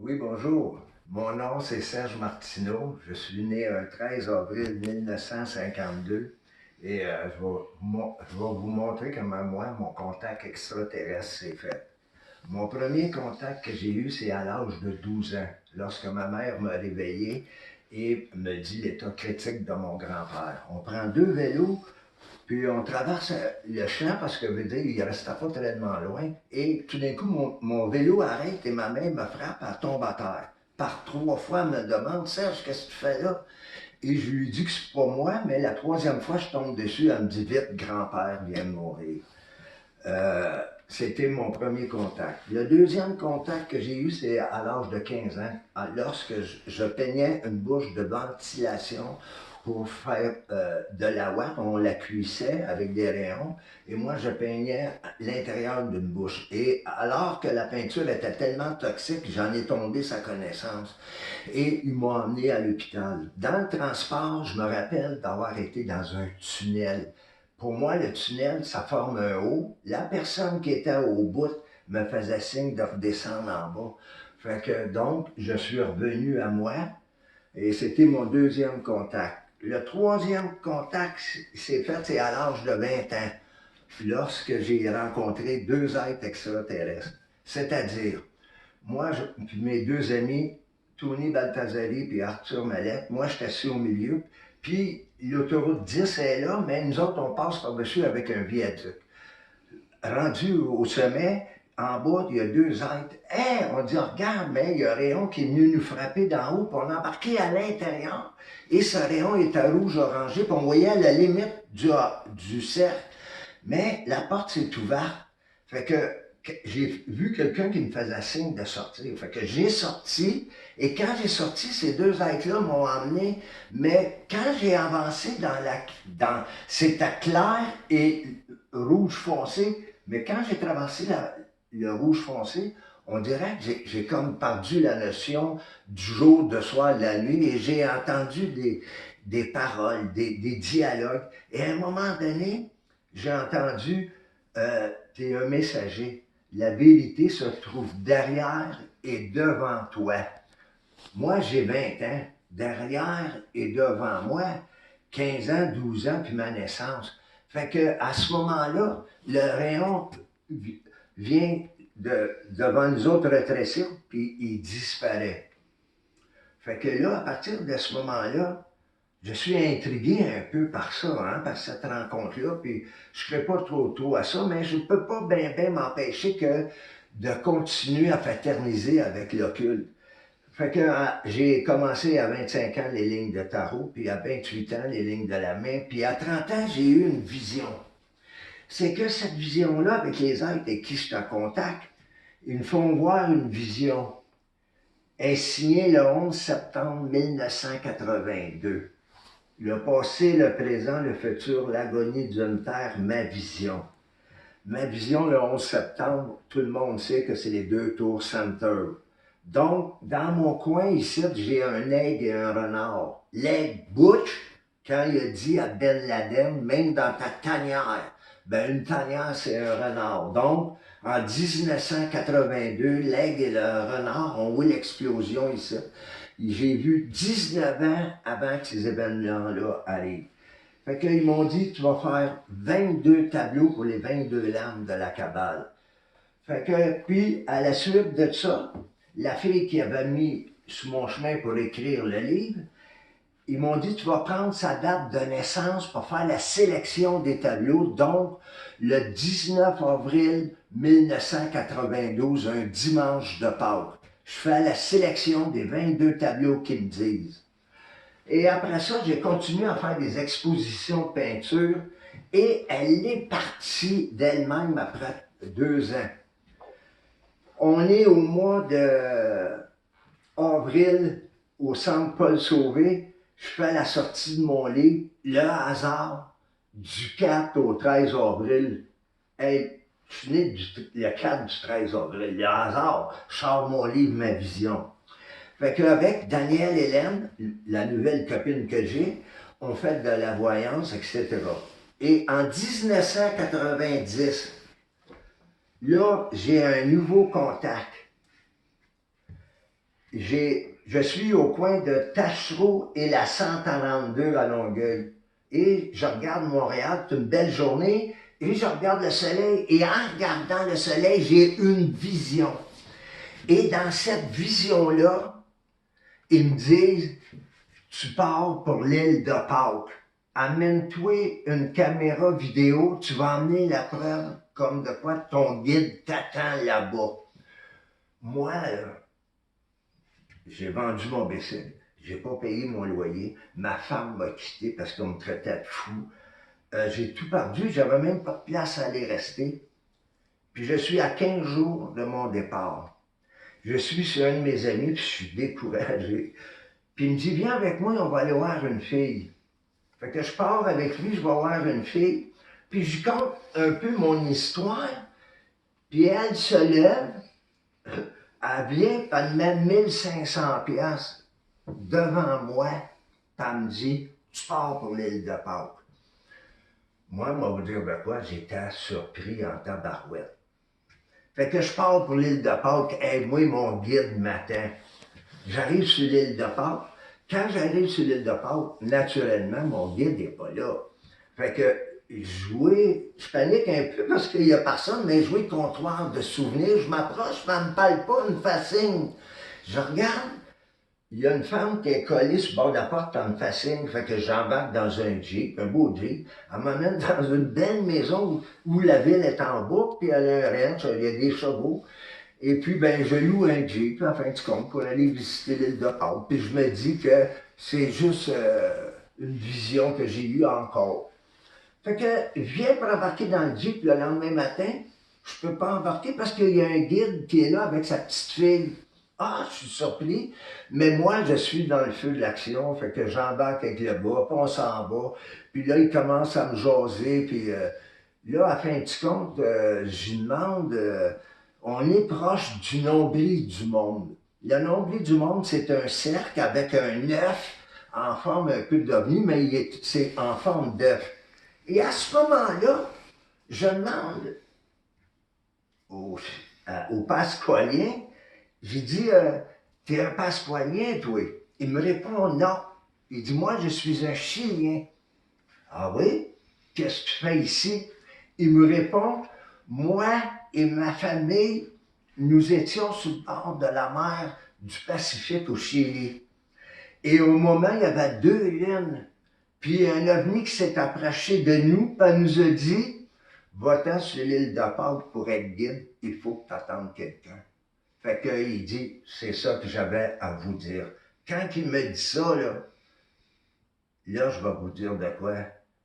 Oui, bonjour. Mon nom, c'est Serge Martineau. Je suis né un 13 avril 1952 et je vais vous montrer comment moi, mon contact extraterrestre s'est fait. Mon premier contact que j'ai eu, c'est à l'âge de 12 ans, lorsque ma mère m'a réveillé et me dit l'état critique de mon grand-père. On prend deux vélos, puis on traverse le champ parce que, veut dire, il ne restait pas tellement loin. Et tout d'un coup, mon vélo arrête et ma main me frappe, elle tombe à terre. Par trois fois, elle me demande, Serge, qu'est-ce que tu fais là? Et je lui dis que c'est pas moi, mais la troisième fois, je tombe dessus, elle me dit, vite, grand-père vient de mourir. C'était mon premier contact. Le deuxième contact que j'ai eu, c'est à l'âge de 15 ans, lorsque je peignais une bouche de ventilation pour faire de la ouate. On la cuissait avec des rayons et moi, je peignais l'intérieur d'une bouche. Et alors que la peinture était tellement toxique, j'en ai tombé sa connaissance et ils m'ont emmené à l'hôpital. Dans le transport, je me rappelle d'avoir été dans un tunnel. Pour moi, le tunnel, ça forme un haut. La personne qui était au bout me faisait signe de redescendre en bas. Fait que donc, je suis revenu à moi et c'était mon deuxième contact. Le troisième contact s'est fait, c'est à l'âge de 20 ans, lorsque j'ai rencontré deux êtres extraterrestres. C'est-à-dire, puis mes deux amis, Tony Baltazari et Arthur Mallette, moi, je suis assis au milieu. Puis l'autoroute 10 est là, mais nous autres, on passe par-dessus avec un viaduc. Rendu au sommet, en bas, il y a deux êtres. Hey, on dit, regarde, mais il y a un rayon qui est venu nous frapper d'en haut, puis on a embarqué à l'intérieur. Et ce rayon était rouge-orangé, puis on voyait la limite du cercle. Mais la porte s'est ouverte. Fait que j'ai vu quelqu'un qui me faisait signe de sortir. Fait que j'ai sorti, et quand j'ai sorti, ces deux êtres-là m'ont emmené, mais quand j'ai avancé c'était clair et rouge foncé, mais quand j'ai traversé le rouge foncé, on dirait que j'ai comme perdu la notion du jour, de soir, de la nuit, et j'ai entendu des paroles, des dialogues, et à un moment donné, j'ai entendu, t'es un messager. La vérité se trouve derrière et devant toi. Moi, j'ai 20 ans. Derrière et devant moi, 15 ans, 12 ans, puis ma naissance. Fait que à ce moment-là, le rayon vient devant nous autres rétrécir, puis il disparaît. Fait que là, à partir de ce moment-là, je suis intrigué un peu par ça, par cette rencontre-là, puis je ne ferai pas trop tôt à ça, mais je ne peux pas bien m'empêcher que de continuer à fraterniser avec l'occulte. Fait que j'ai commencé à 25 ans les lignes de tarot, puis à 28 ans les lignes de la main, puis à 30 ans j'ai eu une vision. C'est que cette vision-là, avec les êtres avec qui je suis en contact, ils me font voir une vision. Elle est signée le 11 septembre 1982. Le passé, le présent, le futur, l'agonie d'une terre, ma vision. Ma vision, le 11 septembre, tout le monde sait que c'est les deux tours Center. Donc, dans mon coin ici, j'ai un aigle et un renard. L'aigle Butch, quand il a dit à Ben Laden, même dans ta tanière, ben une tanière, c'est un renard. Donc, en 1982, l'aigle et le renard ont eu l'explosion ici. J'ai vu 19 ans avant que ces événements-là arrivent. Fait qu'ils m'ont dit, tu vas faire 22 tableaux pour les 22 lames de la cabale. Fait que, puis, à la suite de ça, la fille qui avait mis sur mon chemin pour écrire le livre, ils m'ont dit, tu vas prendre sa date de naissance pour faire la sélection des tableaux. Donc, le 19 avril 1992, un dimanche de Pâques, je fais la sélection des 22 tableaux qu'ils me disent. Et après ça, j'ai continué à faire des expositions de peinture et elle est partie d'elle-même après 2 ans. On est au mois d'avril au centre Paul Sauvé. Je fais la sortie de mon livre, le hasard, du 4 au 13 avril. Hey, je suis né le 4 du 13 avril. Le hasard, je sors mon livre, ma vision. Fait qu'avec Danielle Hélène, la nouvelle copine que j'ai, on fait de la voyance, etc. Et en 1990, là, j'ai un nouveau contact. Je suis au coin de Tachereau et la 142 à Longueuil. Et je regarde Montréal, c'est une belle journée, et je regarde le soleil, et en regardant le soleil, j'ai une vision. Et dans cette vision-là, ils me disent, tu pars pour l'île de Pâques. Amène-toi une caméra vidéo, tu vas emmener la preuve comme de quoi ton guide t'attend là-bas. Moi, j'ai vendu mon bicycle, j'ai pas payé mon loyer, ma femme m'a quitté parce qu'on me traitait de fou. J'ai tout perdu, j'avais même pas de place à aller rester. Puis je suis à 15 jours de mon départ. Je suis chez un de mes amis, puis je suis découragé. Puis il me dit, viens avec moi, on va aller voir une fille. Fait que je pars avec lui, je vais voir une fille, puis je compte un peu mon histoire, puis elle se lève, elle vient, puis elle me met 1500 piastres devant moi, puis elle me dit, tu pars pour l'île de Pâques. Moi, on va vous dire de quoi, j'étais surpris en tabarouette. Fait que je pars pour l'île de Pâques, et moi, mon guide m'attend. J'arrive sur l'île de Pâques. Quand j'arrive sur l'île de Pâques, naturellement, mon guide n'est pas là. Fait que je panique un peu parce qu'il n'y a personne, mais jouer comptoir de souvenirs, je m'approche, mais elle ne me parle pas, elle me fascine. Je regarde, il y a une femme qui est collée sur le bord de la porte, elle me fascine, fait que j'embarque dans un Jeep, un beau Jeep, elle m'amène dans une belle maison où la ville est en bas, puis elle a un ranch, il y a des chevaux. Et puis, ben, je loue un Jeep, en fin de compte, pour aller visiter l'île de Pâques. Puis je me dis que c'est juste une vision que j'ai eue encore. Fait que, je viens pour embarquer dans le Jeep le lendemain matin. Je peux pas embarquer parce qu'il y a un guide qui est là avec sa petite fille. Ah, je suis surpris. Mais moi, je suis dans le feu de l'action. Fait que j'embarque avec le gars, puis on s'en va. Puis là, il commence à me jaser. Puis là, à fin de compte, je lui demande... on est proche du nombril du monde. Le nombril du monde, c'est un cercle avec un œuf en forme un peu d'ovni, mais c'est en forme d'œuf. Et à ce moment-là, je demande au Pasqualien, j'ai dit, t'es un Pasqualien, toi? Il me répond non. Il dit, moi, je suis un Chilien. Ah oui? Qu'est-ce que tu fais ici? Il me répond, moi et ma famille, nous étions sur le bord de la mer du Pacifique au Chili. Et au moment, il y avait 2 lunes. Puis un ovni qui s'est approché de nous, puis elle nous a dit, va-t'en sur l'île de Pâques pour être guide, il faut que tu attendes quelqu'un. Fait qu'il dit, c'est ça que j'avais à vous dire. Quand il me dit ça, là, je vais vous dire de quoi.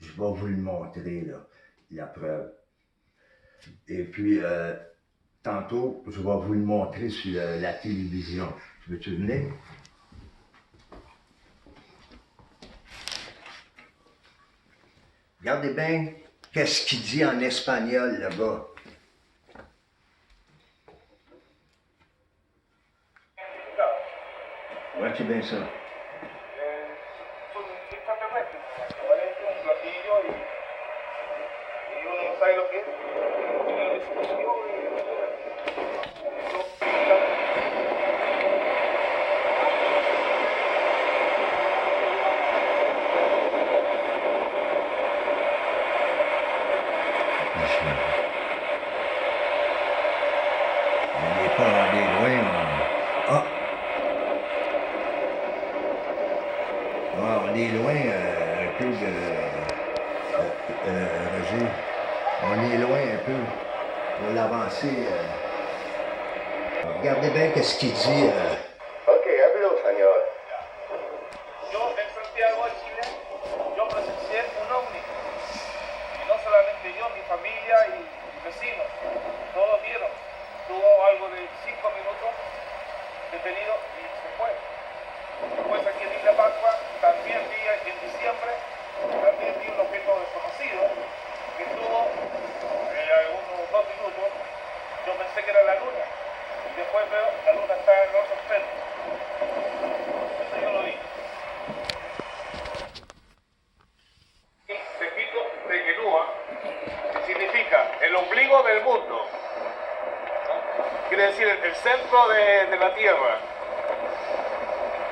Je vais vous le montrer, là, la preuve. Et puis, tantôt, je vais vous le montrer sur la télévision. Veux-tu venir? Regardez bien qu'est-ce qu'il dit en espagnol là-bas. Ouais, c'est bien ça. On n'est pas allé loin. Ah! Ah, on est loin un peu de... Roger. On est loin un peu. On va l'avancer. Regardez bien qu'est-ce qu'il dit. Ok, hablo espagnol. Yo en Santiago de Chile, yo presencié un ovni. Y no solamente yo, mi familia y vecinos, todos vieron. Tuvo algo de 5 minutos detenido y se fue. Después aquí en Isla Pascua, también vi en diciembre, también vi un objeto desconocido que estuvo unos 2 minutos. Yo pensé que era la luna y después veo la luna está en el otro extremo. Eso yo lo vi. Tepito de Genúa, que significa el ombligo del mundo. Quiere decir el centro de la tierra.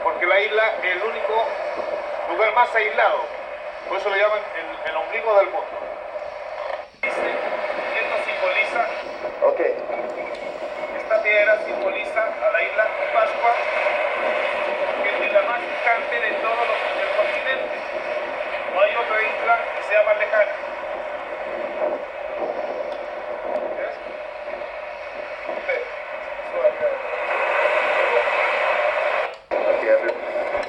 porque la isla es el único lugar más aislado, por eso le llaman el ombligo del mundo.